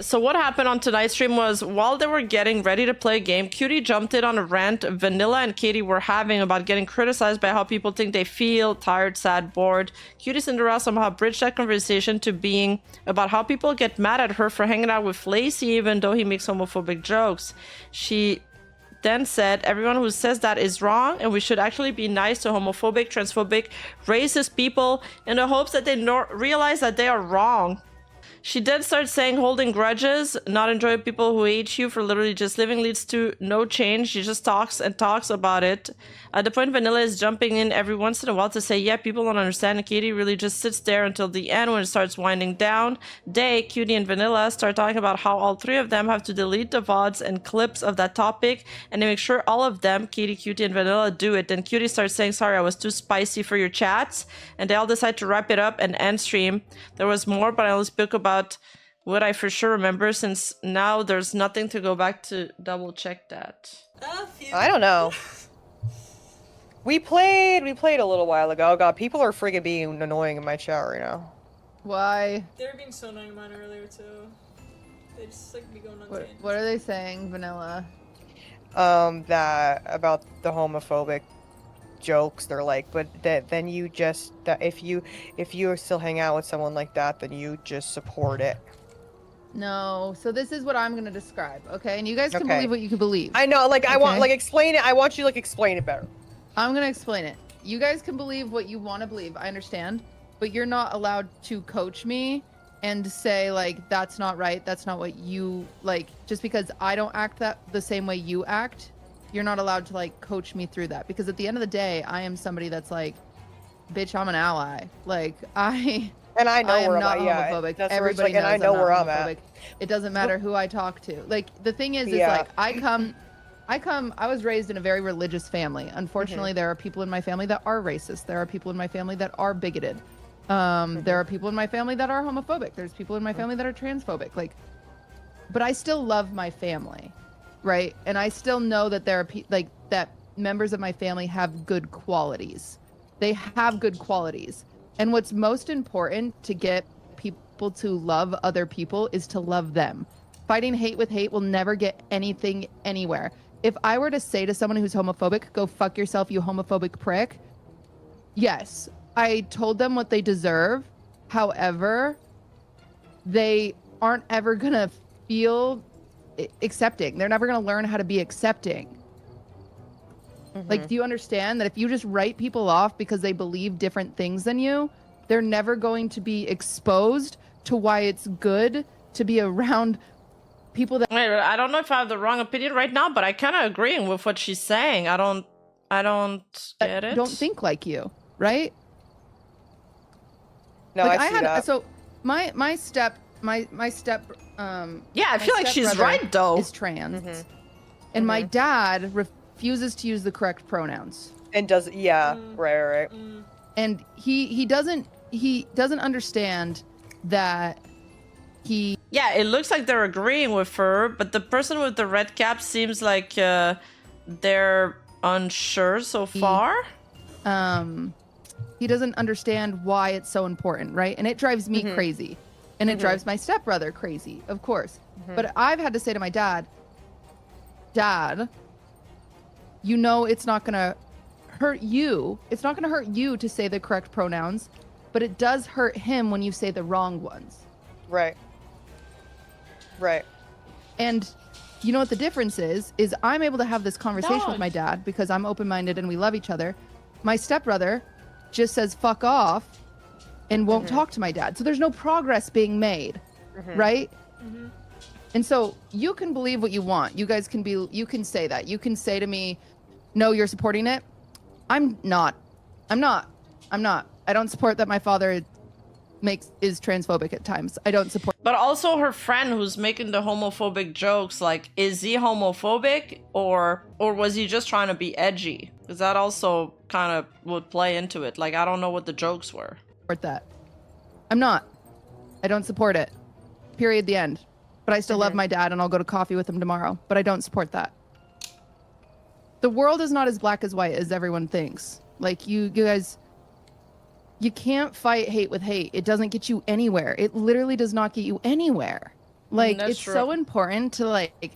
So what happened on tonight's stream was while they were getting ready to play a game, Cutie jumped in on a rant Vanilla and Katie were having about getting criticized by how people think they feel, tired, sad, bored. QTCinderella somehow bridged that conversation to being about how people get mad at her for hanging out with Lacey even though he makes homophobic jokes. She then said, everyone who says that is wrong and we should actually be nice to homophobic, transphobic, racist people in the hopes that they realize that they are wrong. She then started saying holding grudges, not enjoying people who hate you for literally just living leads to no change. She just talks and talks about it. At the point, Vanilla is jumping in every once in a while to say, yeah, people don't understand. And Katie really just sits there until the end when it starts winding down. Cutie and Vanilla start talking about how all three of them have to delete the VODs and clips of that topic. And they make sure all of them, Katie, Cutie, and Vanilla, do it. Then Cutie starts saying, sorry, I was too spicy for your chats. And they all decide to wrap it up and end stream. There was more, but I only spoke about what I for sure remember, since now there's nothing to go back to double check that. I don't know. We played a little while ago. Oh god, people are friggin' being annoying in my chat right now. Why? They were being so annoying in mine earlier too. They just like be going on tangents. What are they saying, Vanilla? That about the homophobic jokes. They're like, but then you just if you still hang out with someone like that, then you just support it. No, so this is what I'm gonna describe, okay? And you guys can believe what you can believe. I know, like, I want, like, explain it. I want you to, like, explain it better. I'm gonna explain it. You guys can believe what you want to believe, I understand. But you're not allowed to coach me and say, like, that's not right, that's not what you, like, just because I don't act the same way you act, you're not allowed to, like, coach me through that. Because at the end of the day, I am somebody that's like, bitch, I'm an ally. Like, And I know I am where not I'm at. homophobic. That's Everybody like, knows and I know I'm where not I'm homophobic. at. It doesn't matter who I talk to. Like, the thing is like, I was raised in a very religious family. Unfortunately, there are people in my family that are racist. There are people in my family that are bigoted. There are people in my family that are homophobic. There's people in my family that are transphobic. Like, but I still love my family, right? And I still know that there are that members of my family have good qualities. They have good qualities. And what's most important to get people to love other people is to love them. Fighting hate with hate will never get anything anywhere. If I were to say to someone who's homophobic, go fuck yourself, you homophobic prick, yes, I told them what they deserve. However, they aren't ever gonna feel accepting. They're never gonna learn how to be accepting. Like, do you understand that if you just write people off because they believe different things than you, they're never going to be exposed to why it's good to be around people that— Wait, I don't know if I have the wrong opinion right now, but I kind of agreeing with what she's saying. I don't get it. Don't think like you, right? No, like, I see that. So my step yeah, I feel like she's right though. Is trans, and my dad refuses to use the correct pronouns. And does right. And he doesn't understand that he— Yeah, it looks like they're agreeing with her, but the person with the red cap seems like they're unsure so far. He doesn't understand why it's so important, right? And it drives me crazy. And it drives my stepbrother crazy, of course. But I've had to say to my dad, you know, it's not gonna hurt you. It's not gonna hurt you to say the correct pronouns, but it does hurt him when you say the wrong ones. Right. And you know what the difference is I'm able to have this conversation with my dad because I'm open-minded and we love each other. My stepbrother just says fuck off and won't talk to my dad. So there's no progress being made, right? And so you can believe what you want. You guys can you can say that. You can say to me, no, you're supporting it. I'm not. I don't support that my father is transphobic at times. I don't support. But also her friend who's making the homophobic jokes, like, is he homophobic or was he just trying to be edgy? Because that also kind of would play into it. Like, I don't know what the jokes were. Support that. I'm not. I don't support it. Period. The end. But I still love my dad and I'll go to coffee with him tomorrow. But I don't support that. The world is not as black as white as everyone thinks. Like, you guys, you can't fight hate with hate. It doesn't get you anywhere. It literally does not get you anywhere. Like, That's it's true. so important to, like,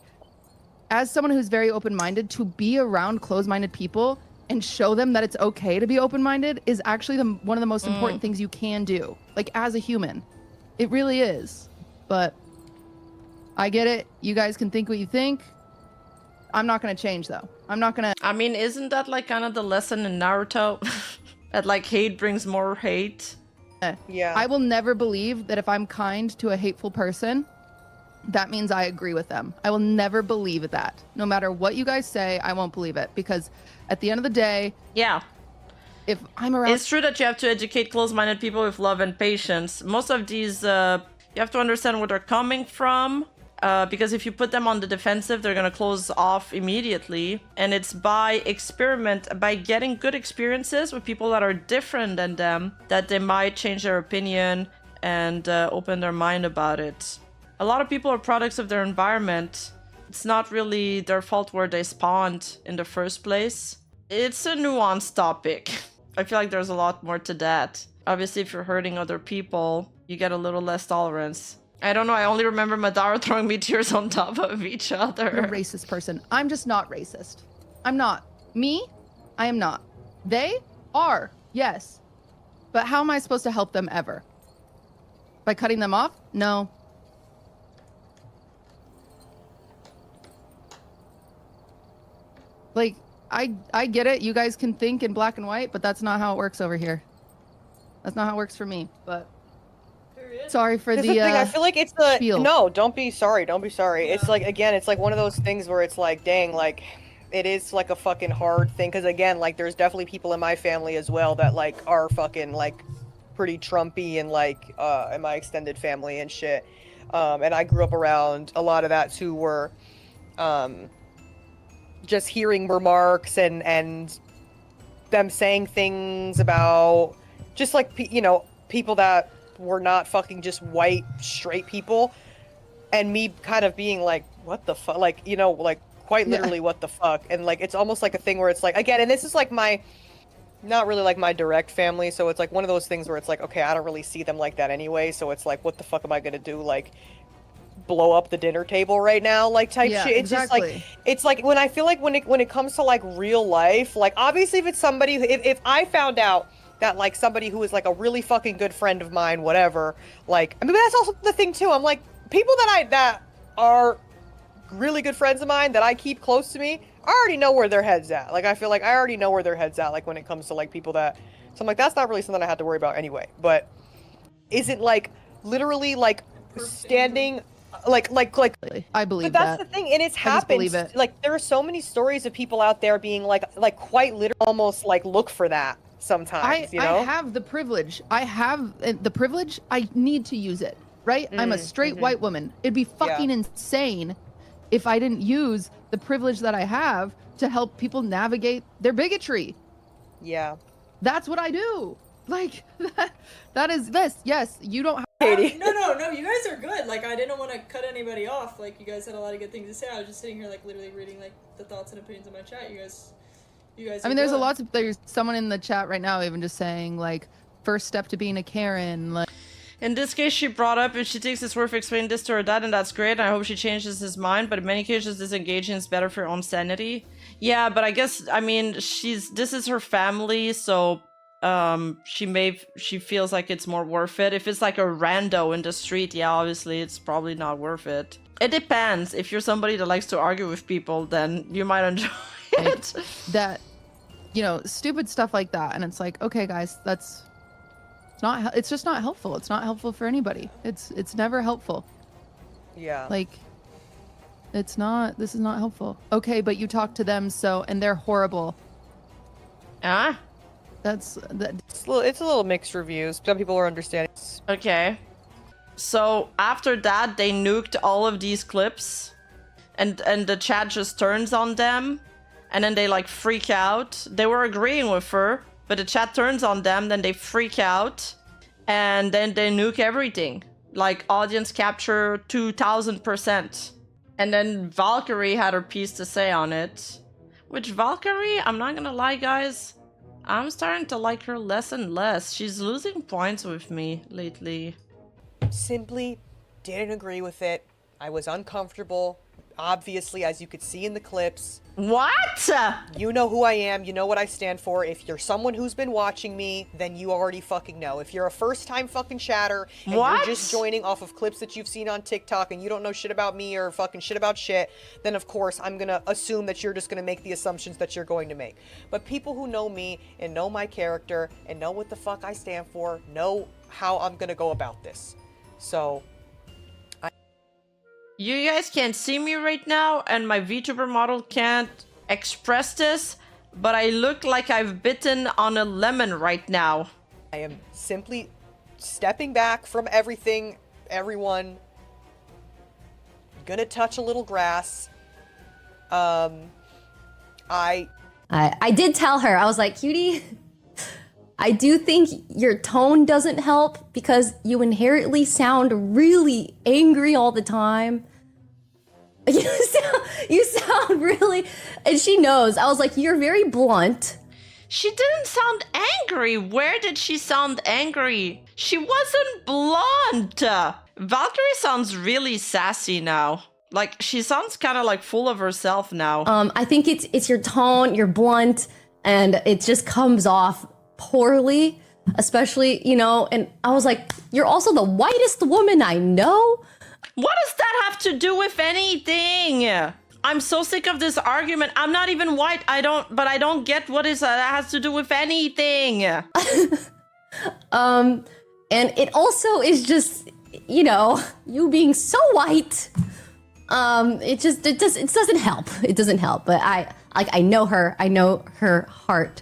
as someone who's very open-minded, to be around closed-minded people and show them that it's okay to be open-minded is actually one of the most important things you can do, like, as a human. It really is. But I get it. You guys can think what you think. I'm not going to change, though. I'm not going to... I mean, isn't that like kind of the lesson in Naruto? That like hate brings more hate? Yeah. I will never believe that if I'm kind to a hateful person, that means I agree with them. I will never believe that. No matter what you guys say, I won't believe it. Because at the end of the day, Yeah. if I'm around... It's true that you have to educate closed-minded people with love and patience. Most of these, you have to understand where they're coming from. Because if you put them on the defensive, they're gonna close off immediately. And it's by getting good experiences with people that are different than them, that they might change their opinion and open their mind about it. A lot of people are products of their environment. It's not really their fault where they spawned in the first place. It's a nuanced topic. I feel like there's a lot more to that. Obviously, if you're hurting other people, you get a little less tolerance. I don't know, I only remember Madara throwing meteors on top of each other. a racist person. I'm just not racist. I'm not. Me? I am not. They are, yes. But how am I supposed to help them ever? By cutting them off? No. Like, I get it. You guys can think in black and white, but that's not how it works over here. That's not how it works for me, but... Period. Sorry for Here's the, thing, I feel like it's the spiel. no. Don't be sorry. Don't be sorry. Yeah. It's like again, it's like one of those things where it's like, dang, like it is like a fucking hard thing because again, like there's definitely people in my family as well that like are fucking like pretty Trumpy and like in my extended family and shit. And I grew up around a lot of that too, were just hearing remarks and them saying things about just like people that were not fucking just white straight people, and me kind of being like, what the fuck, like like quite literally what the fuck. And like it's almost like a thing where it's like, again, and this is like my not really like my direct family, so it's like one of those things where it's like, okay, I don't really see them like that anyway, so it's like, what the fuck am I gonna do, like blow up the dinner table right now, like type shit. It's exactly. just like, it's like when I feel like when it comes to like real life, like obviously if it's somebody, if I found out that like somebody who is like a really fucking good friend of mine, whatever, like, I mean, that's also the thing too. I'm like, people that are really good friends of mine that I keep close to me, I already know where their head's at. Like, I feel like I already know where their head's at, like when it comes to like people that, so I'm like, that's not really something I have to worry about anyway. But is it like literally like standing like I believe but that's that. the thing, and it's I just believe happened. it. Like there are so many stories of people out there being like quite literally almost like look for that sometimes. I have the privilege. I have the privilege. I need to use it. Right? I'm a straight white woman. It'd be fucking insane if I didn't use the privilege that I have to help people navigate their bigotry. Yeah. That's what I do. Like that is this. Yes, you don't have Katie. No, you guys are good. Like, I didn't want to cut anybody off. Like, you guys had a lot of good things to say. I was just sitting here, like, literally reading, like, the thoughts and opinions of my chat. You guys I mean, there's there's someone in the chat right now even just saying, like, first step to being a Karen, like. In this case, she brought up if she thinks it's worth explaining this to her dad, and that's great. And I hope she changes his mind. But in many cases, disengaging is better for your own sanity. Yeah, but I guess, I mean, this is her family, so she feels like it's more worth it. If it's like a rando in the street, yeah, obviously it's probably not worth it. It depends. If you're somebody that likes to argue with people, then you might enjoy it. That, stupid stuff like that, and it's like, okay, guys, it's just not helpful. It's not helpful for anybody. It's never helpful. Yeah. Like, this is not helpful. Okay, but you talk to them, and they're horrible. Ah? It's a little mixed reviews. Some people are understanding. Okay. So after that, they nuked all of these clips, and the chat just turns on them, and then they like freak out. They were agreeing with her, but the chat turns on them, then they freak out, and then they nuke everything. Like audience capture 2000%. And then Valkyrae had her piece to say on it. Which Valkyrae, I'm not gonna lie, guys, I'm starting to like her less and less. She's losing points with me lately. Simply didn't agree with it. I was uncomfortable. Obviously, as you could see in the clips. What? You know who I am. You know what I stand for. If you're someone who's been watching me, then you already fucking know. If you're a first-time fucking chatter and you're just joining off of clips that you've seen on TikTok and you don't know shit about me or fucking shit about shit, then of course I'm gonna assume that you're just gonna make the assumptions that you're going to make. But people who know me and know my character and know what the fuck I stand for know how I'm gonna go about this. So... You guys can't see me right now, and my VTuber model can't express this, but I look like I've bitten on a lemon right now. I am simply stepping back from everything, everyone. Gonna touch a little grass. I did tell her, I was like, Cutie, I do think your tone doesn't help because you inherently sound really angry all the time. You sound really, and she knows. I was like, you're very blunt. She didn't sound angry. Where did she sound angry? She wasn't blunt. Valkyrae sounds really sassy now. Like, she sounds kind of like full of herself now. I think it's your tone, you're blunt, and it just comes off poorly, especially, you know, and I was like, you're also the whitest woman I know. What does that have to do with anything? I'm so sick of this argument. I'm not even white. I don't get what that has to do with anything. And it also is just, you know, you being so white. It doesn't help. It doesn't help. But I know her. I know her heart.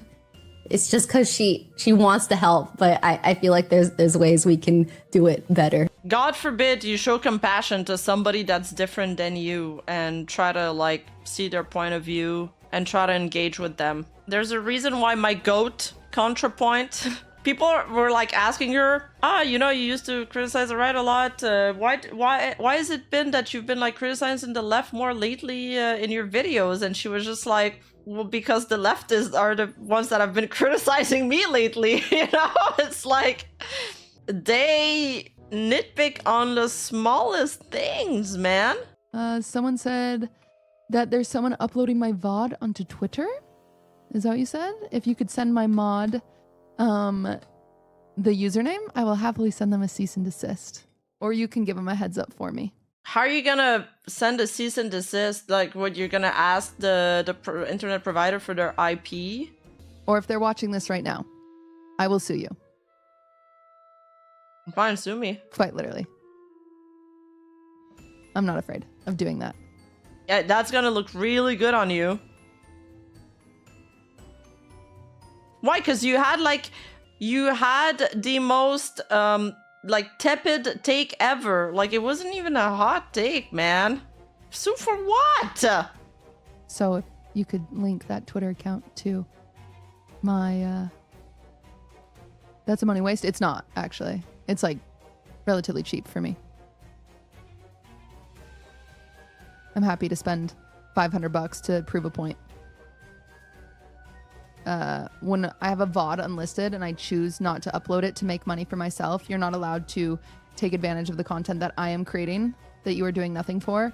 It's just because she wants to help, but I feel like there's ways we can do it better. God forbid you show compassion to somebody that's different than you and try to like see their point of view and try to engage with them. There's a reason why my goat ContraPoint. People were like asking her, you know, you used to criticize the right a lot. Why has it been that you've been like criticizing the left more lately in your videos? And she was just like, well, because the leftists are the ones that have been criticizing me lately. You know, it's like they nitpick on the smallest things, man. Someone said that there's someone uploading my VOD onto Twitter. Is that what you said? If you could send my mod the username, I will happily send them a cease and desist. Or you can give them a heads up for me. How are you gonna send a cease and desist? Like, what, you're gonna ask the internet provider for their IP? Or if they're watching this right now, I will sue you. Fine, sue me. Quite literally. I'm not afraid of doing that. Yeah, that's gonna look really good on you. Why? Because you had the most like tepid take ever. Like, it wasn't even a hot take, man. Sue for what? So if you could link that Twitter account to my that's a money waste. It's not, actually. It's like relatively cheap for me. I'm happy to spend $500 to prove a point. When I have a VOD unlisted and I choose not to upload it to make money for myself, you're not allowed to take advantage of the content that I am creating that you are doing nothing for.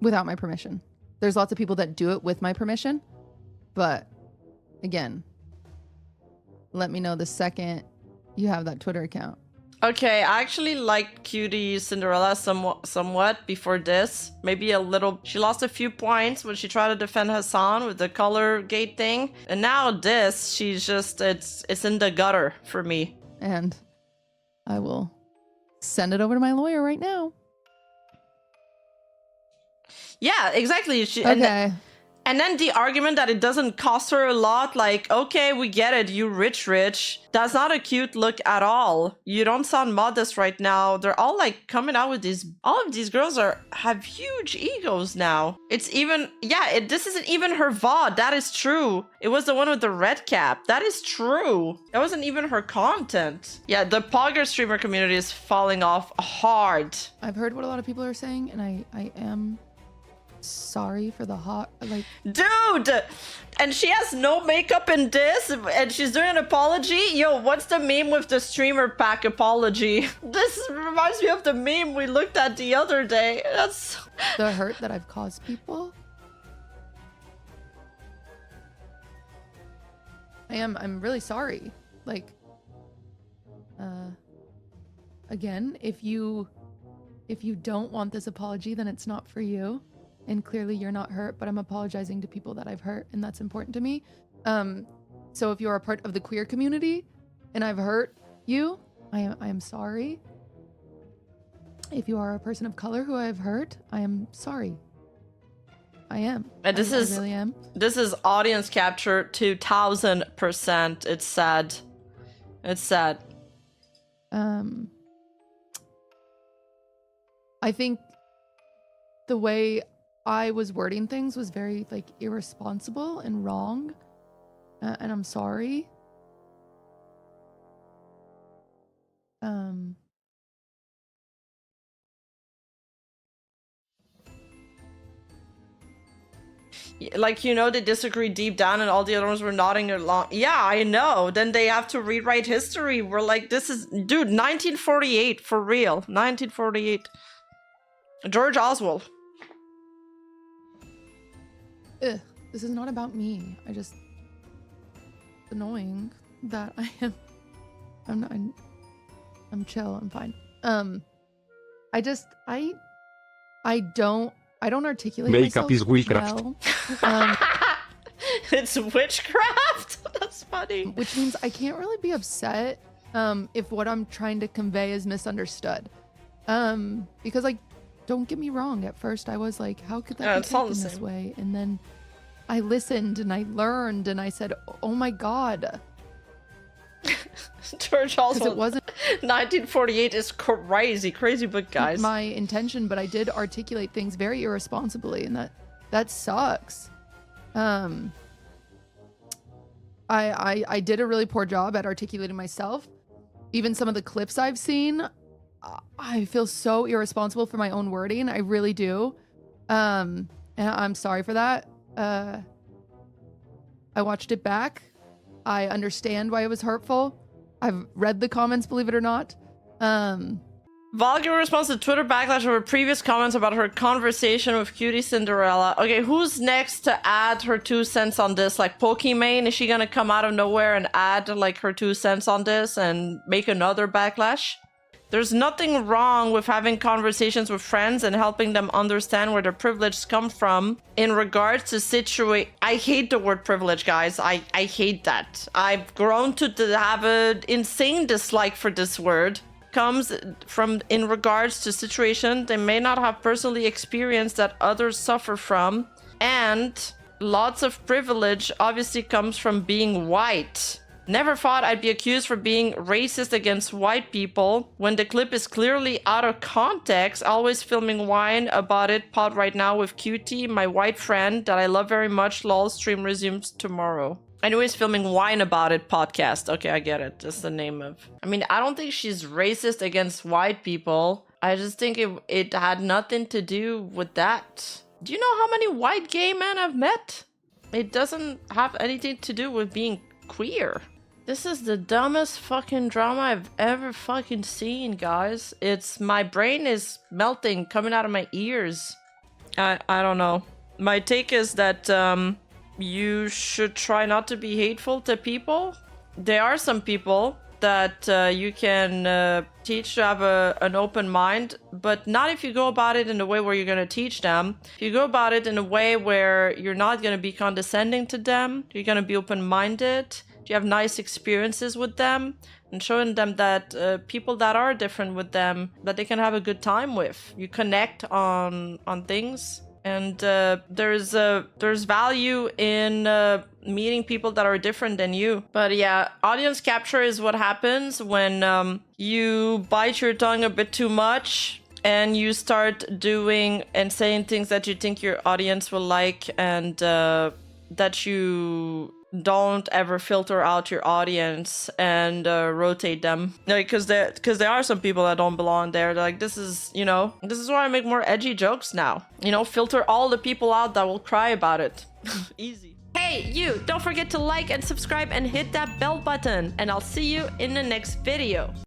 Without my permission. There's lots of people that do it with my permission, but again, let me know the second you have that Twitter account. Okay, I actually liked QTCinderella somewhat before this. Maybe a little. She lost a few points when she tried to defend Hassan with the color gate thing. And now this, she's just, it's in the gutter for me. And I will send it over to my lawyer right now. Yeah, exactly. Okay. And then the argument that it doesn't cost her a lot, like, okay, we get it, you rich. That's not a cute look at all. You don't sound modest right now. They're all like coming out with these, all of these girls have huge egos now. It's even, this isn't even her VOD, that is true. It was the one with the red cap, that is true. That wasn't even her content. Yeah, the Pogger streamer community is falling off hard. I've heard what a lot of people are saying, and I am sorry for the hot, like, Dude! And she has no makeup in this, and she's doing an apology? Yo, what's the meme with the streamer pack apology? This reminds me of the meme we looked at the other day. That's... the hurt that I've caused people. I'm really sorry. Like, again, if you don't want this apology, then it's not for you. And clearly you're not hurt, but I'm apologizing to people that I've hurt, and that's important to me. So if you're a part of the queer community and I've hurt you, I am sorry. If you are a person of color who I have hurt, I am sorry. I am. And I really am. This is audience capture 2000%. It's sad. It's sad. I think the way I was wording things was very like irresponsible and wrong, and I'm sorry. Like, you know, they disagree deep down and all the other ones were nodding along. Yeah, I know. Then they have to rewrite history. We're like, this is... Dude, 1948, for real. 1948. George Oswald. Ugh, this is not about me. I just... It's annoying that I am... I'm chill. I'm fine. I don't articulate Makeup myself is witchcraft. well. It's witchcraft? That's funny. Which means I can't really be upset if what I'm trying to convey is misunderstood. Because, like, don't get me wrong. At first, I was like, how could that be taken this way? And then I listened and I learned and I said, oh my God. George Oswald. It wasn't 1948 is crazy book, guys. my intention, but I did articulate things very irresponsibly, and that sucks. I did a really poor job at articulating myself. Even some of the clips I've seen, I feel so irresponsible for my own wording. I really do. And I'm sorry for that. I watched it back. I understand why it was hurtful. I've read the comments, believe it or not. Valkyrae responds to Twitter backlash over previous comments about her conversation with QTCinderella. Okay, who's next to add her 2 cents on this? Like, Pokimane, is she gonna come out of nowhere and add, like, her 2 cents on this and make another backlash? There's nothing wrong with having conversations with friends and helping them understand where their privilege come from in regards to I hate the word privilege, guys. I hate that. I've grown to have an insane dislike for this word. Comes from in regards to situation they may not have personally experienced that others suffer from, and lots of privilege obviously comes from being white. Never thought I'd be accused for being racist against white people when the clip is clearly out of context. Always filming wine about it. Pod right now with QT, my white friend that I love very much. Lol, stream resumes tomorrow. Anyways, filming wine about it podcast. Okay, I get it. That's the name of... I mean, I don't think she's racist against white people. I just think it had nothing to do with that. Do you know how many white gay men I've met? It doesn't have anything to do with being queer. This is the dumbest fucking drama I've ever fucking seen, guys. My brain is melting, coming out of my ears. I don't know. My take is that you should try not to be hateful to people. There are some people that you can teach to have an open mind, but not if you go about it in a way where you're going to teach them. If you go about it in a way where you're not going to be condescending to them, you're going to be open-minded, you have nice experiences with them, and showing them that people that are different with them, that they can have a good time with. You connect on things. And there's value in meeting people that are different than you. But yeah, audience capture is what happens when you bite your tongue a bit too much and you start doing and saying things that you think your audience will like, and that you don't ever filter out your audience and rotate them, like, because there are some people that don't belong there. They're like, this is, you know, this is why I make more edgy jokes now, you know, filter all the people out that will cry about it. Easy. Hey you, don't forget to like and subscribe and hit that bell button, and I'll see you in the next video.